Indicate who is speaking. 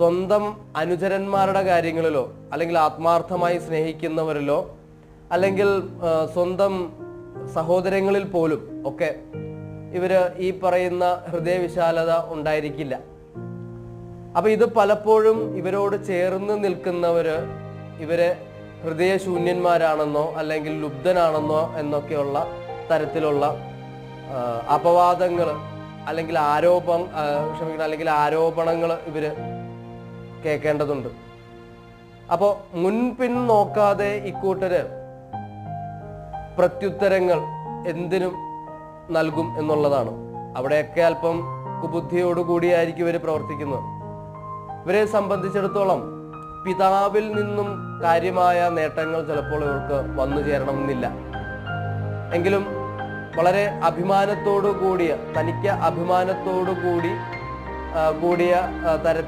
Speaker 1: സ്വന്തം അനുചരന്മാരുടെ കാര്യങ്ങളിലോ അല്ലെങ്കിൽ ആത്മാർത്ഥമായി സ്നേഹിക്കുന്നവരിലോ അല്ലെങ്കിൽ സ്വന്തം സഹോദരങ്ങളിൽ പോലും ഒക്കെ ഇവര് ഈ പറയുന്ന ഹൃദയവിശാലത ഉണ്ടായിരിക്കില്ല. അപ്പൊ ഇത് പലപ്പോഴും ഇവരോട് ചേർന്ന് നിൽക്കുന്നവര് ഇവരെ ഹൃദയശൂന്യന്മാരാണെന്നോ അല്ലെങ്കിൽ ലുബ്ധനാണെന്നോ എന്നൊക്കെയുള്ള തരത്തിലുള്ള അപവാദങ്ങൾ അല്ലെങ്കിൽ ആരോപണങ്ങൾ ഇവര് കേൾക്കേണ്ടതുണ്ട്. അപ്പോൾ മുൻപിൻ നോക്കാതെ ഇക്കൂട്ടര് പ്രത്യുത്തരങ്ങൾ എന്തിനും നൽകും എന്നുള്ളതാണ്. അവിടെയൊക്കെ അല്പം കുബുദ്ധിയോടുകൂടിയായിരിക്കും ഇവർ പ്രവർത്തിക്കുന്നത്. ഇവരെ സംബന്ധിച്ചിടത്തോളം പിതാവിൽ നിന്നും കാര്യമായ നേട്ടങ്ങൾ ചിലപ്പോൾ ഇവർക്ക് വന്നു ചേരണമെന്നില്ല. എങ്കിലും വളരെ അഭിമാനത്തോടു കൂടിയ തനിക്ക് അഭിമാനത്തോടു കൂടിയ തരത്തിൽ